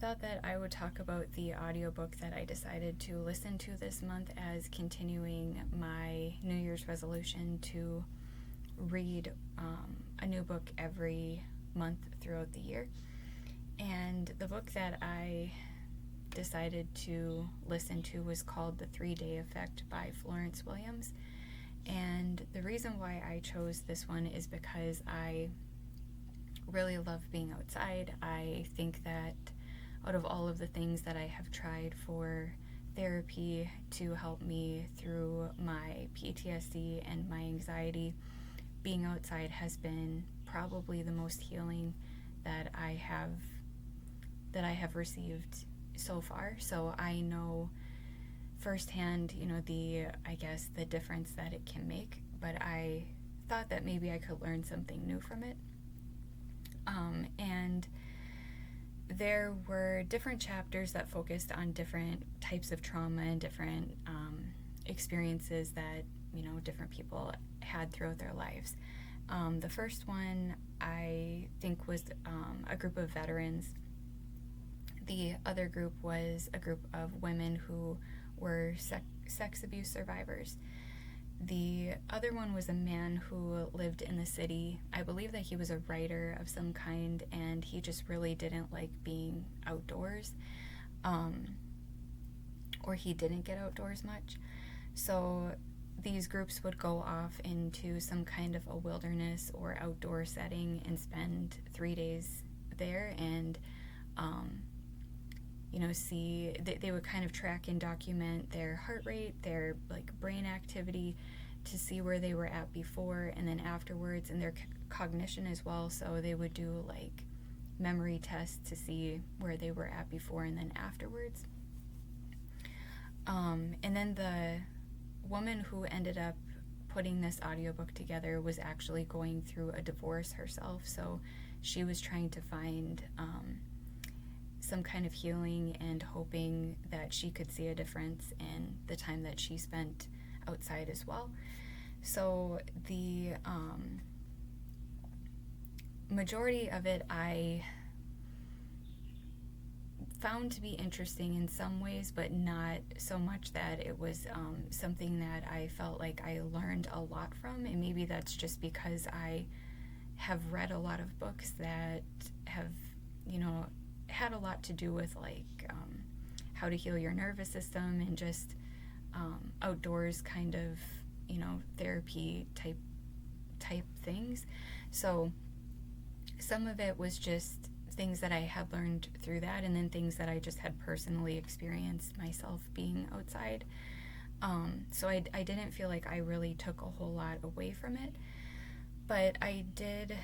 thought that I would talk about the audiobook that I decided to listen to this month as continuing my New Year's resolution to read a new book every month throughout the year. And the book that I decided to listen to was called The 3-Day Effect by Florence Williams. And the reason why I chose this one is because I really love being outside. I think that out of all of the things that I have tried for therapy to help me through my PTSD and my anxiety, being outside has been probably the most healing that I have received so far. So I know firsthand, the difference that it can make, but I thought that maybe I could learn something new from it. And there were different chapters that focused on different types of trauma and different experiences that, different people had throughout their lives. The first one, I think, was a group of veterans. The other group was a group of women who were sex abuse survivors. The other one was a man who lived in the city. I believe that he was a writer of some kind, and he just really didn't like being outdoors, or he didn't get outdoors much. So these groups would go off into some kind of a wilderness or outdoor setting and spend 3 days there and they would kind of track and document their heart rate, their brain activity, to see where they were at before and then afterwards, and their cognition as well. So they would do memory tests to see where they were at before and then afterwards. And then the woman who ended up putting this audiobook together was actually going through a divorce herself. So she was trying to find some kind of healing and hoping that she could see a difference in the time that she spent outside as well. So the majority of it I found to be interesting in some ways, but not so much that it was something that I felt like I learned a lot from. And maybe that's just because I have read a lot of books that have, had a lot to do with how to heal your nervous system and just outdoors kind of therapy type things. So some of it was just things that I had learned through that, and then things that I just had personally experienced myself being outside. So I didn't feel like I really took a whole lot away from it, but I did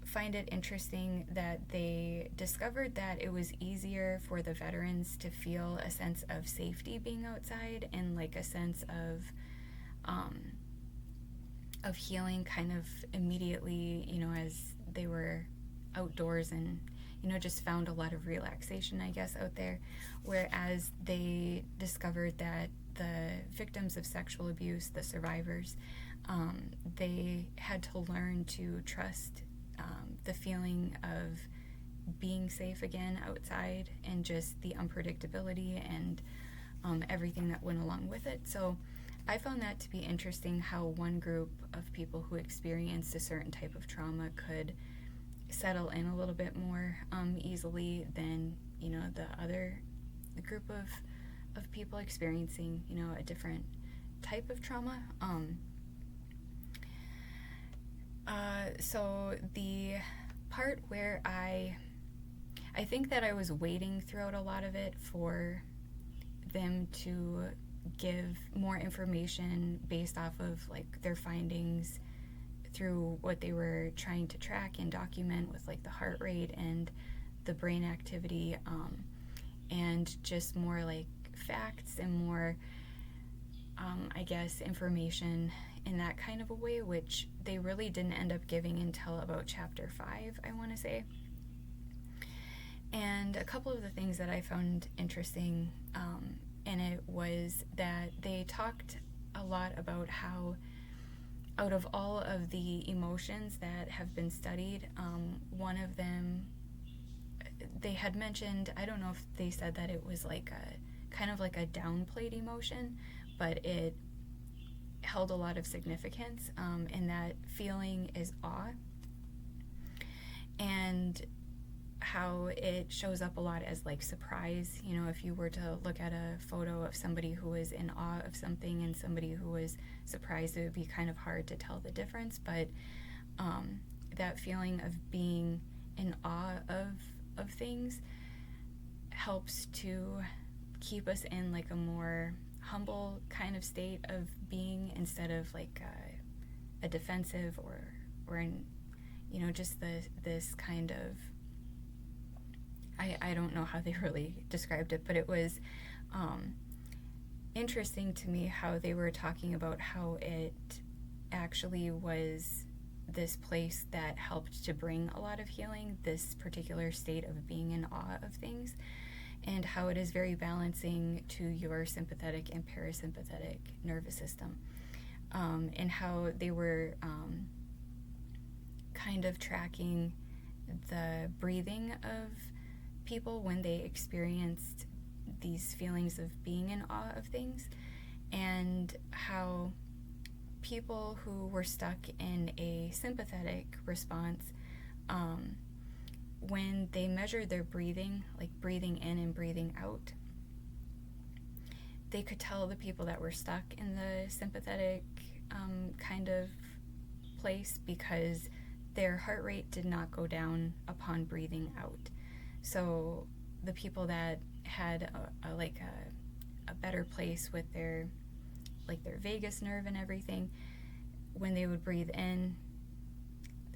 find it interesting that they discovered that it was easier for the veterans to feel a sense of safety being outside and a sense of healing kind of immediately, as they were outdoors and, just found a lot of relaxation, I guess, out there. Whereas they discovered that the victims of sexual abuse, the survivors, they had to learn to trust the feeling of being safe again outside and just the unpredictability and everything that went along with it. So I found that to be interesting, how one group of people who experienced a certain type of trauma could settle in a little bit more easily than the group of people experiencing a different type of trauma. So the part where I think that I was waiting throughout a lot of it for them to give more information based off of their findings through what they were trying to track and document with the heart rate and the brain activity, and just more facts and more information in that kind of a way, which they really didn't end up giving until about chapter 5, I want to say. And a couple of the things that I found interesting in it was that they talked a lot about how out of all of the emotions that have been studied, one of them they had mentioned, I don't know if they said that it was like a kind of like a downplayed emotion, but it held a lot of significance, and that feeling is awe, and how it shows up a lot as like surprise. You know, if you were to look at a photo of somebody who was in awe of something and somebody who was surprised, it would be kind of hard to tell the difference, but that feeling of being in awe of things helps to keep us in like a more humble kind of state of being, instead of like a defensive or in, you know, just this kind of, I don't know how they really described it, but it was interesting to me how they were talking about how it actually was this place that helped to bring a lot of healing, this particular state of being in awe of things, and how it is very balancing to your sympathetic and parasympathetic nervous system, and how they were kind of tracking the breathing of people when they experienced these feelings of being in awe of things, and how people who were stuck in a sympathetic response, when they measured their breathing, like breathing in and breathing out, they could tell the people that were stuck in the sympathetic kind of place, because their heart rate did not go down upon breathing out. So the people that had a better place with their vagus nerve and everything, when they would breathe in,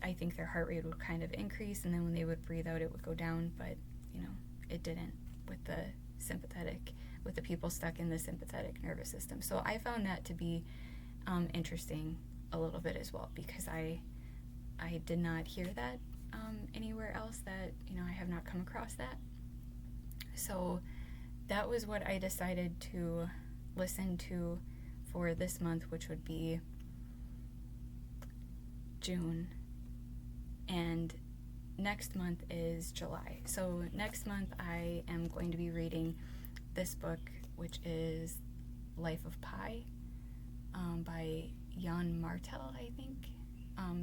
I think their heart rate would kind of increase, and then when they would breathe out, it would go down, but you know, it didn't with the people stuck in the sympathetic nervous system. So I found that to be interesting a little bit as well, because I did not hear that anywhere else, that, you know, I have not come across that. So that was what I decided to listen to for this month, which would be June, and next month is July. So next month I am going to be reading this book, which is Life of Pi, by Jan Martel, I think.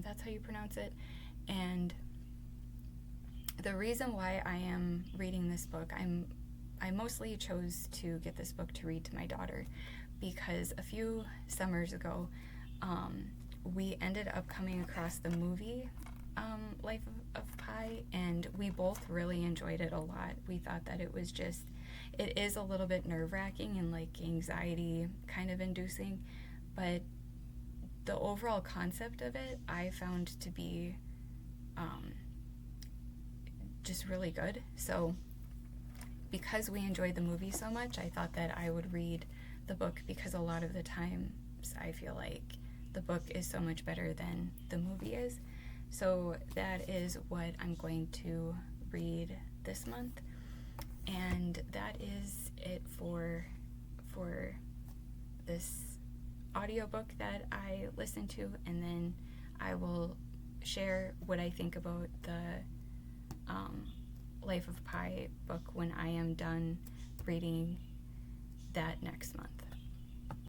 That's how you pronounce it. And the reason why I am reading this book, I mostly chose to get this book to read to my daughter, because a few summers ago, we ended up coming across the movie Life of Pi, and we both really enjoyed it a lot. We thought that it is a little bit nerve-wracking and like anxiety kind of inducing, but the overall concept of it I found to be just really good. So because we enjoyed the movie so much, I thought that I would read the book, because a lot of the times I feel like the book is so much better than the movie is. So that is what I'm going to read this month, and that is it for this audiobook that I listened to, and then I will share what I think about the Life of Pi book when I am done reading that next month.